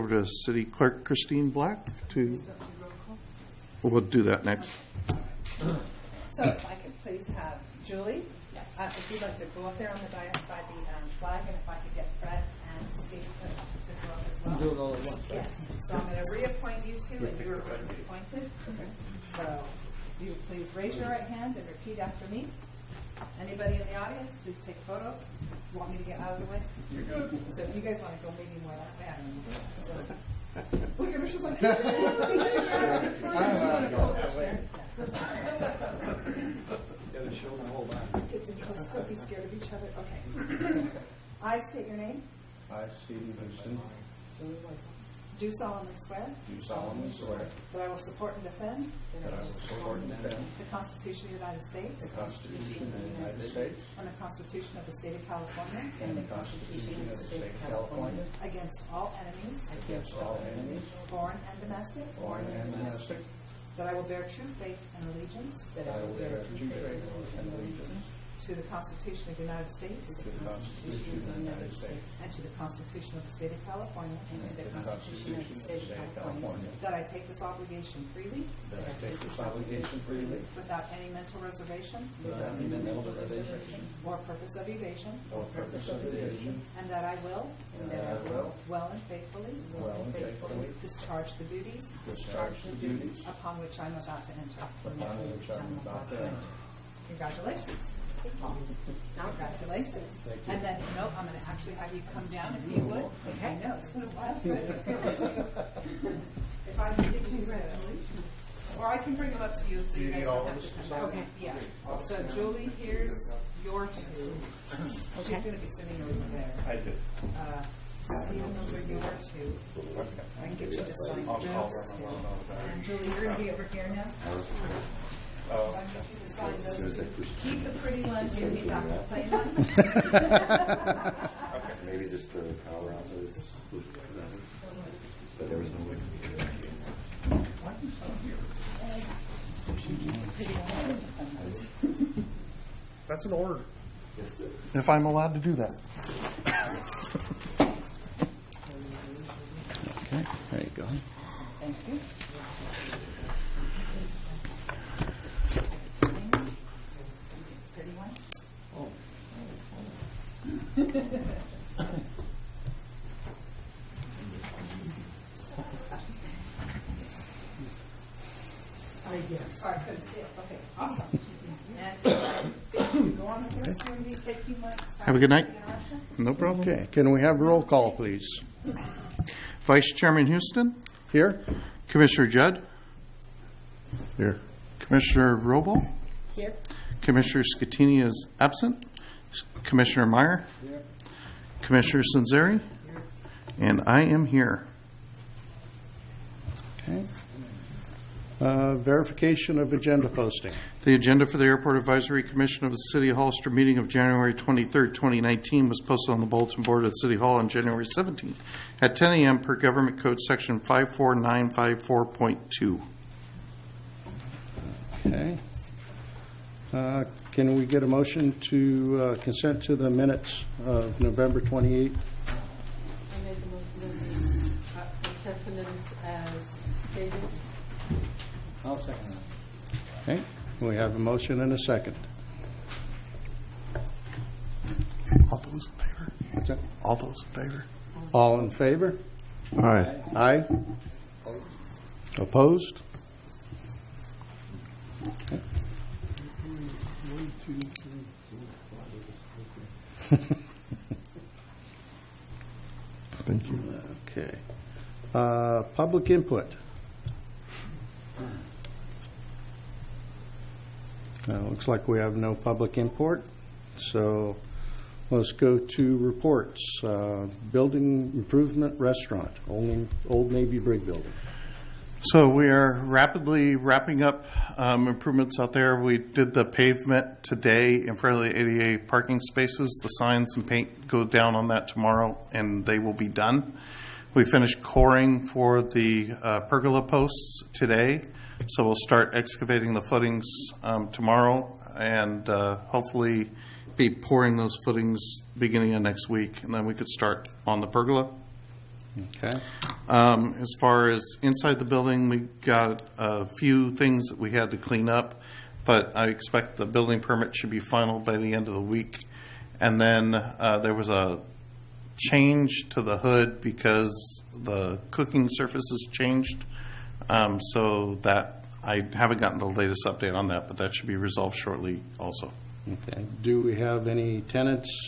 over to City Clerk Christine Black to, we'll do that next. So if I could please have Julie, if you'd like to go up there on the dais by the flag, and if I could get Fred and Steve to go up as well. Do it all at once, right? Yes. So I'm going to reappoint you two, and you are reappointed. Okay. So you please raise your right hand and repeat after me. Anybody in the audience, please take photos. You want me to get out of the way? You're good. So if you guys want to go maybe more that way, I don't know. So look at her, she's like, Gotta show the whole line. kids and girls, don't be scared of each other. Okay. I state your name. I, Stephen Houston, Do solemnly swear do solemnly swear that I will support and defend that I will support and defend the Constitution of the United States the Constitution of the United States and the Constitution of the State of California and the Constitution of the State of California against all enemies, against all enemies, foreign and domestic, foreign and domestic, that I will bear true faith and allegiance that I will bear true faith and allegiance to the Constitution of the United States to the Constitution of the United States and to the Constitution of the State of California, and to the Constitution of the State of California, that I take this obligation freely that I take this obligation freely without any mental reservation without any mental reservation or purpose of evasion, or purpose of evasion, and that I will and that I will well and faithfully discharge the duties discharge the duties upon which I'm about to enter. upon which I am about to enter. Congratulations. Congratulations. And then, no, I'm going to actually have you come down if you would. I know, it's been a while, but it's good. If I can get you ready. Or I can bring them up to you so you guys don't have to come back. Okay. Yeah. So Julie, here's your two. She's going to be sitting over there. I did. Stephen, those are your two. I can get you to sign those two. And Julie, you're going to be over here now. I can get you to sign those two. Keep the pretty one, give me that plain one. Maybe just the power out of this. But there was no way to do that. That's an order. If I'm allowed to do that. Okay, there you go. Thank you. Pretty one. Yes. Sorry, I couldn't see it. Okay, awesome. And go on the first one. Thank you much. Have a good night. No problem. Okay, can we have roll call, please? Vice Chairman Houston, Here? Commissioner Judd, Here. Commissioner Robo, Here. Commissioner Scatini is absent, Commissioner Meyer, Commissioner Sanzeri, and I am here. Okay. Verification of agenda posting. The agenda for the Airport Advisory Commission of the City of Hollister meeting of January 23rd, 2019 was posted on the bulletin board at City Hall on January 17th at 10 a.m. per Government Code Section 54954.2. Okay. Can we get a motion to consent to the minutes of November 28th? I made the motion to accept the minutes as stated. I'll second that. Okay. We have a motion and a second. All those in favor? What's that? All those in favor? All in favor? Aye. Aye. Opposed? Okay. Thank you. Okay. Public input. Looks like we have no public input, so let's go to reports. Building improvement restaurant, Old Navy Brig building. So we are rapidly wrapping up improvements out there. We did the pavement today in front of the ADA parking spaces. The signs and paint go down on that tomorrow, and they will be done. We finished coring for the pergola posts today, so we'll start excavating the footings tomorrow, and hopefully be pouring those footings beginning of next week, and then we could start on the pergola. Okay. As far as inside the building, we got a few things that we had to clean up, but I expect the building permit should be final by the end of the week. And then there was a change to the hood because the cooking surfaces changed. So that I haven't gotten the latest update on that, but that should be resolved shortly also. Okay. Do we have any tenants?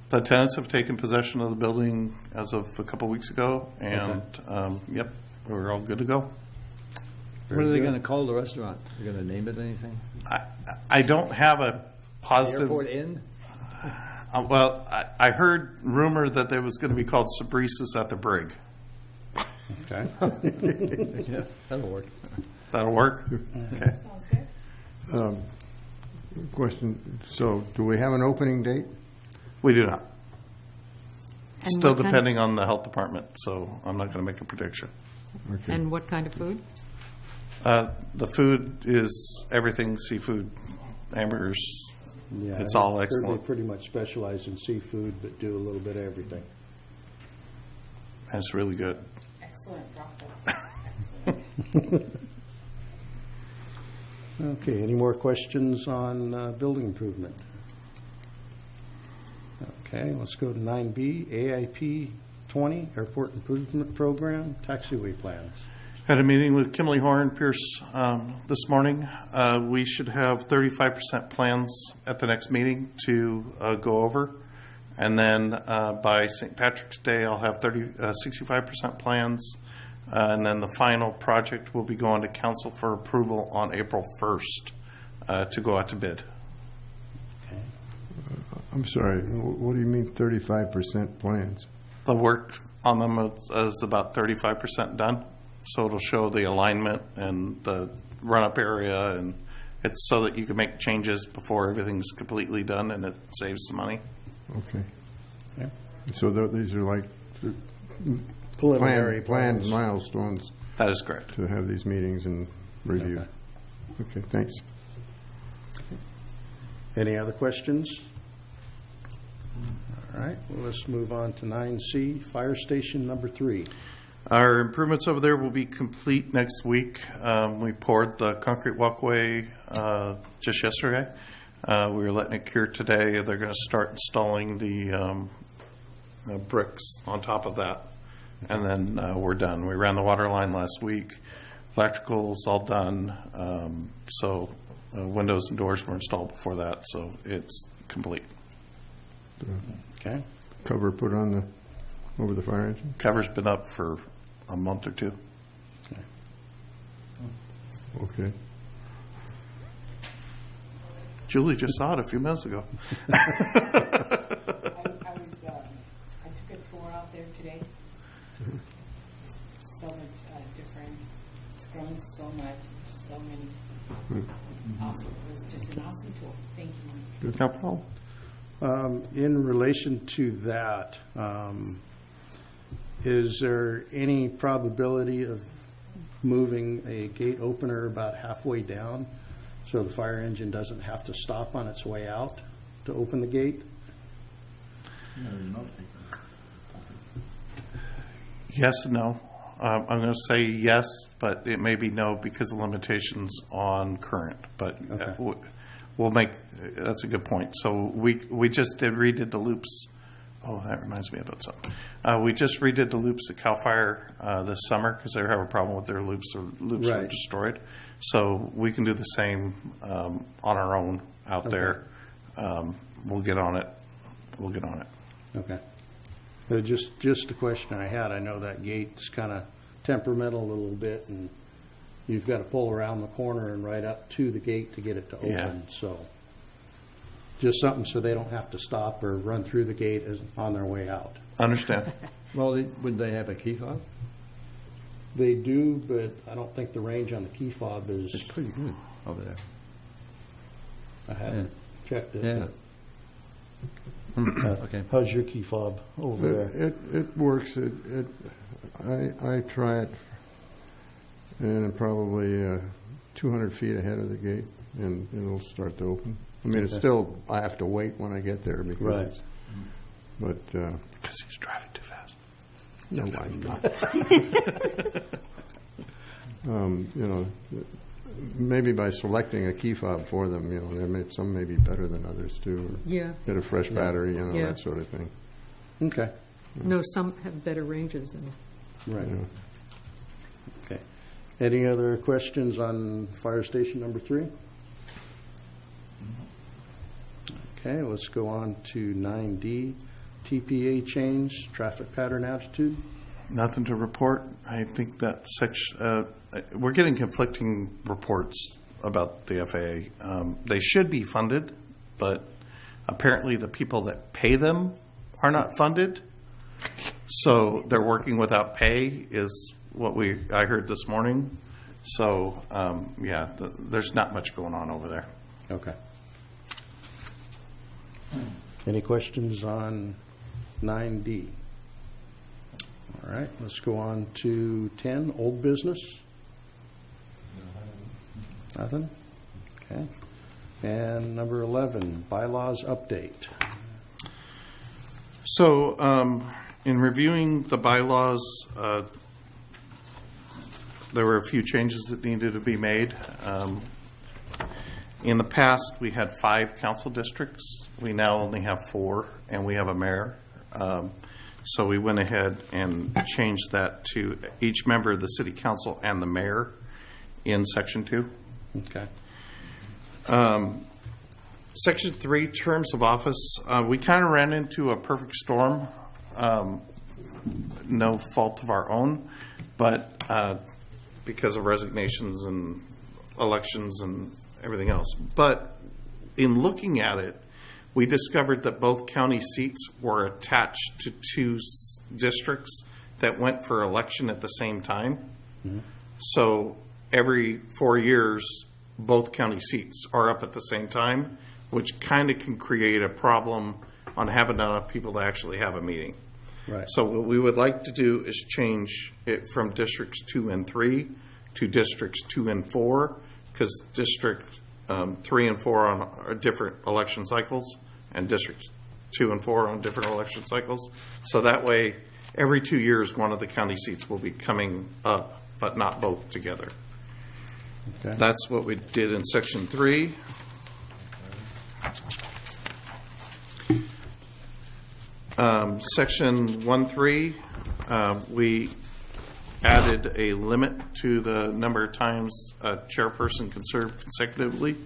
The tenants have taken possession of the building as of a couple weeks ago, and yep, we're all good to go. What are they going to call the restaurant? They're going to name it anything? I don't have a positive. Airport Inn? Well, I heard rumor that there was going to be called Sabresis at the Brig. Okay. Yeah, that'll work. That'll work? Okay. Sounds good. Question, so do we have an opening date? We do not. And Still what kind- depending on the health department, so I'm not going to make a prediction. Okay. And what kind of food? The food is everything seafood, hamburgers. Yeah, It's I all heard excellent. They pretty much specialize in seafood, but do a little bit of everything. And it's really good. Excellent brothels. Excellent. Okay, any more questions on building improvement? Okay, let's go to 9B, AIP 20, Airport Improvement Program, taxiway plans. Had a meeting with Kimberly Horn Pierce this morning. We should have 35% plans at the next meeting to go over. And then by St. Patrick's Day, I'll have 65% plans. And then the final project will be going to council for approval on April 1st to go out to bid. I'm sorry, what do you mean 35% plans? The work on them is about 35% done. So it'll show the alignment and the run-up area, and it's so that you can make changes before everything's completely done, and it saves some money. Okay. Yeah. So these are like Preliminary planned plans. milestones That is correct. to have these meetings and review. Okay, thanks. Any other questions? All right, well, let's move on to 9C, Fire Station number 3. Our improvements over there will be complete next week. We poured the concrete walkway just yesterday. We were letting it cure today. They're going to start installing the bricks on top of that, and then we're done. We ran the water line last week. Electrical's all done. So windows and doors were installed before that, so it's complete. Okay, Cover put on over the fire engine? Cover's been up for a month or two. Okay. Julie just saw it a few minutes ago. I took a tour out there today. So much different. It's grown so much. So many. Awesome. It was just an awesome tour. Thank you. No problem. in relation to that, is there any probability of moving a gate opener about halfway down so the fire engine doesn't have to stop on its way out to open the gate? Yes and no. I'm going to say yes, but it may be no because of limitations on current. But Okay. we'll make, that's a good point. So we just redid the loops. Oh, that reminds me about something. We just redid the loops at CAL FIRE this summer because they have a problem with their loops. Their loops were Right. destroyed. So we can do the same on our own out there. We'll get on it. We'll get on it. Okay. Just a question I had. I know that gate's kind of temperamental a little bit, and you've got to pull around the corner and right up to the gate to get it to open. Yeah. So just something so they don't have to stop or run through the gate as on their way out. Understand? Well, would they have a key fob? They do, but I don't think the range on the key fob It's is. pretty good over there. I haven't checked it. Yeah. Okay. How's your key fob over there? It works. I try it, and probably 200 feet ahead of the gate, and it'll start to open. I mean, it's Okay. still, I have to wait when I get there because Right. it's, but Because he's driving too fast. No, I'm not. You know, maybe by selecting a key fob for them, you know, some may be better than others too. Or Yeah. get a fresh battery, you know, Yeah. that sort of thing. Okay, No, some have better ranges than right. Yeah. Okay. Any other questions on fire station number 3? Okay, let's go on to 9D, TPA change, traffic pattern attitude. Nothing to report. I think that section, we're getting conflicting reports about the FAA. They should be funded, but apparently the people that pay them are not funded. So they're working without pay is what I heard this morning. So, yeah, there's not much going on over there. Okay. Any questions on 9D? All right, let's go on to 10, old business. Nothing? Okay. And number 11, bylaws update. So, in reviewing the bylaws, there were a few changes that needed to be made. In the past, we had 5 council districts. We now only have 4, and we have a mayor. So we went ahead and changed that to each member of the city council and the mayor in Section 2. Okay. Section 3, terms of office. We kind of ran into a perfect storm, no fault of our own, but because of resignations and elections and everything else. But in looking at it, we discovered that both county seats were attached to 2 districts that went for election at the same time. Mm-hmm. So every 4 years, both county seats are up at the same time, which kind of can create a problem on having enough people to actually have a meeting. Right. So what we would like to do is change it from districts 2 and 3 to districts 2 and 4, because district 3 and 4 are different election cycles, and districts 2 and 4 on different election cycles. So that way, every 2 years, one of the county seats will be coming up, but not both together. Okay. That's what we did in Section 3. Section 1.3, we added a limit to the number of times a chairperson can serve consecutively.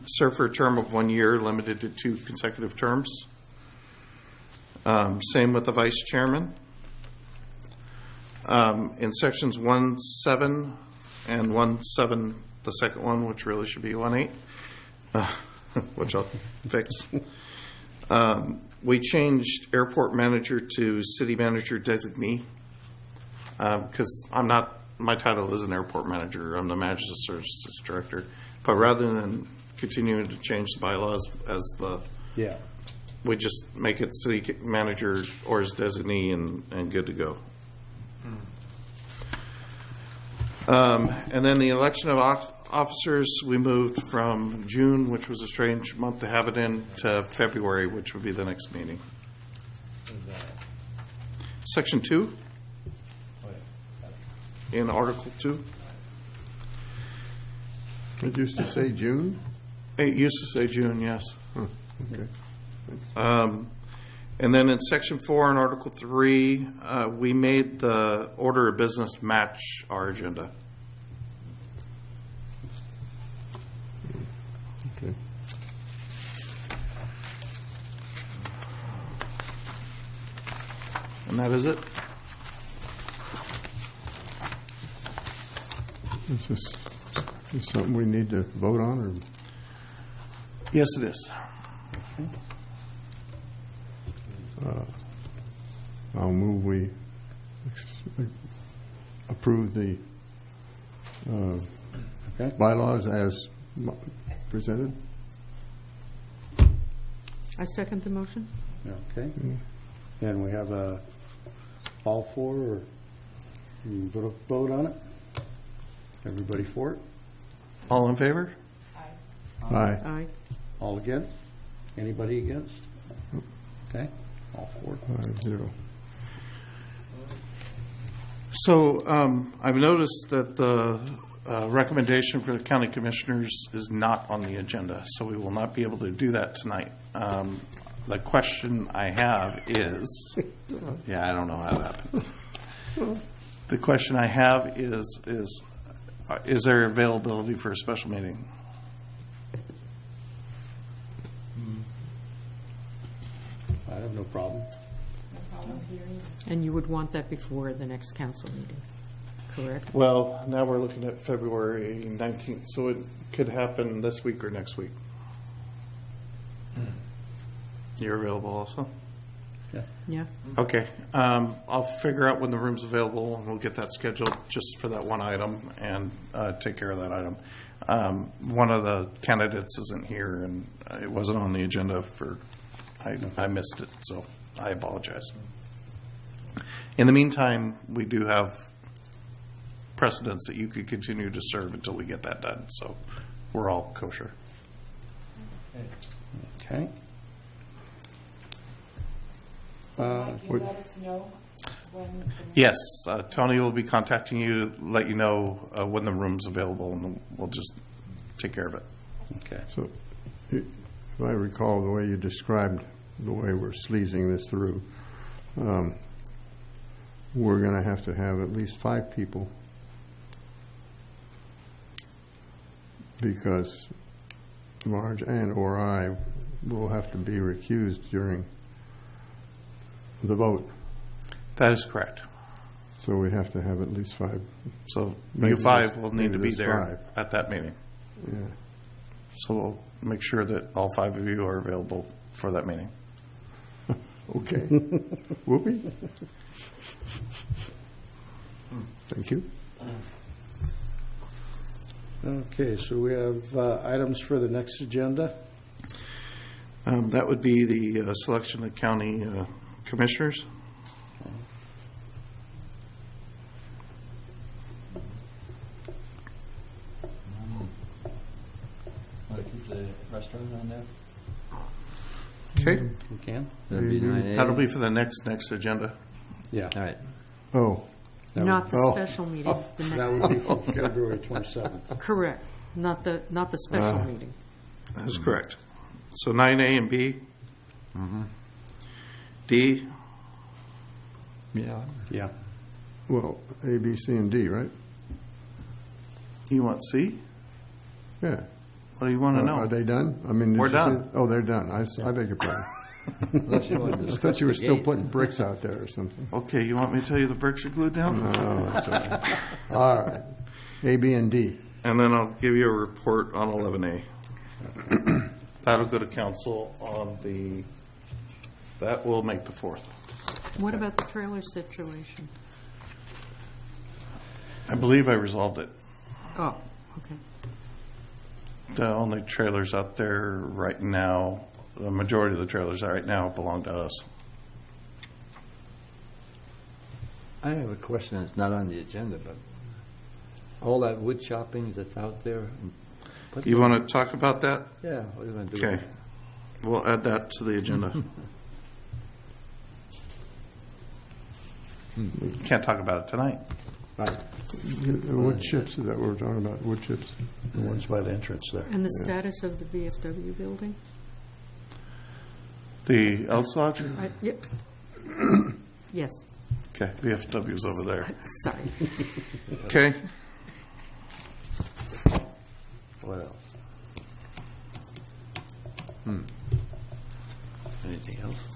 Serve for a term of 1 year, limited to 2 consecutive terms. Same with the vice chairman. In sections 1.7 and 1.7, the second one, which really should be 1.8, which I'll fix. We changed airport manager to city manager designee, because my title is an airport manager. I'm the management services director. But rather than continuing to change the bylaws we just make it city manager or his designee and good to go. And then the election of officers, we moved from June, which was a strange month to have it in, to February, which would be the next meeting. Section 2 in Article 2. It used to say June? It used to say June, yes. Huh, okay. And then in Section 4 in Article 3, we made the order of business match our agenda. Okay. And that is it. Is this something we need to vote on, or? Yes, it is. I'll move we approve the bylaws as presented. I second the motion. Okay. And we have all 4, or you vote on it? Everybody for it? All in favor? Aye. Aye. All against? Anybody against? Okay, all 4. 5-0. So I've noticed that the recommendation for the county commissioners is not on the agenda, so we will not be able to do that tonight. The question I have is, yeah, I don't know how that happened. The question I have is there availability for a special meeting? I have no problem. No problem here either. And you would want that before the next council meeting, correct? Well, now we're looking at February 19th, so it could happen this week or next week. You're available also? Yeah. Okay. I'll figure out when the room's available, and we'll get that scheduled just for that one item and take care of that item. One of the candidates isn't here, and it wasn't on the agenda I missed it, so I apologize. In the meantime, we do have precedents that you could continue to serve until we get that done, so we're all kosher. Okay. Mike, you let us know when. Yes, Tony will be contacting you to let you know when the room's available, and we'll just take care of it. Okay. So, if I recall the way you described the way we're sleazing this through, we're going to have at least 5 people, because Marge and or I will have to be recused during the vote. That is correct. So we have to have at least 5. So Maybe you 5 there's- will need to maybe be there's there 5. at that meeting. Yeah. So we'll make sure that all 5 of you are available for that meeting. Okay. Whoopee. Thank you. Okay, so we have items for the next agenda. That would be the selection of county commissioners. Want to keep the restaurant on there? Okay. We can? That'd be 9A. That'll be for the next agenda. Yeah. All right. Oh, That Not the oh. special meeting, the That next, would be for February 27th. correct, not the special meeting. That's correct. So 9A and B. D. Yeah. Yeah. well, A, B, C, and D, right? You want C? Yeah. What do you want to know? Are they done? I mean, did We're you say- done. Oh, they're done. I beg your pardon. Unless you want to I discuss thought you were the still gate. putting bricks out there or something. Okay, you want me to tell you the bricks are glued down? No, that's all right. All right. A, B, and D. And then I'll give you a report on 11A. That'll go to council on that will make the 4th. What about the trailer situation? I believe I resolved it. Oh, okay. The only trailers out there right now, the majority of the trailers right now belong to us. I have a question that's not on the agenda, but all that wood chopping that's out there. You want to talk about that? Yeah, what are you going to do? Okay. We'll add that to the agenda. Can't talk about it tonight. Right. Wood chips, is that what we're talking about? Wood chips? The ones by the entrance there. And the status of the VFW building? The Elks Lodge? Yep. Yes, Okay, VFW's over there. sorry. Okay. What else? Anything else?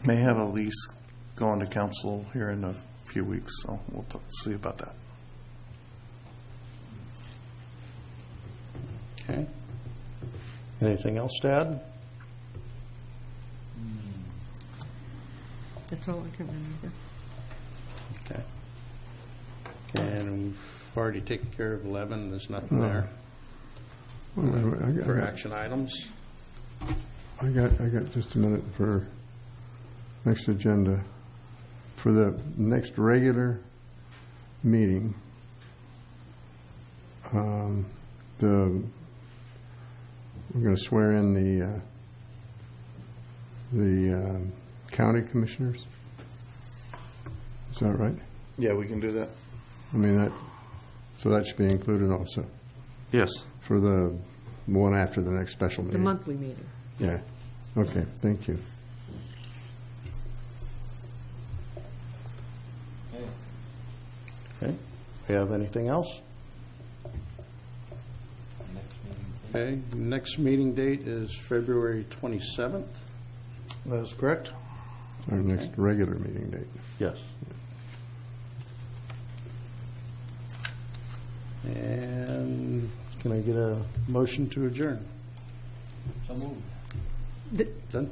May have a lease going to council here in a few weeks, so we'll see about that. Okay. Anything else to add? That's all I can remember. Okay. And we've already taken care of 11, there's nothing there for action items. I got just a minute for next agenda. For the next regular meeting, we're going to swear in the county commissioners. Is that right? Yeah, we can do that. I mean, so that should be included also Yes. for the one after the next special The meeting. monthly meeting. Yeah. Okay, thank you. Okay. We have anything else? Okay, next meeting date is February 27th? That is correct. Our next regular meeting date. Yes. And can I get a motion to adjourn? Done?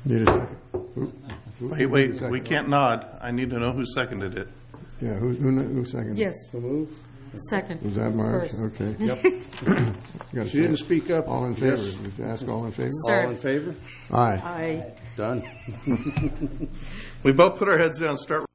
Need a second? Wait, we can't nod. I need to know who seconded it. Yeah, who seconded? Yes, So move? second. Was that Mark? First. Okay. Yep. You gotta You didn't say speak up. all in favor. Yes. You ask all in favor? Sir. All in favor? Aye. I Done. We both put our heads down and start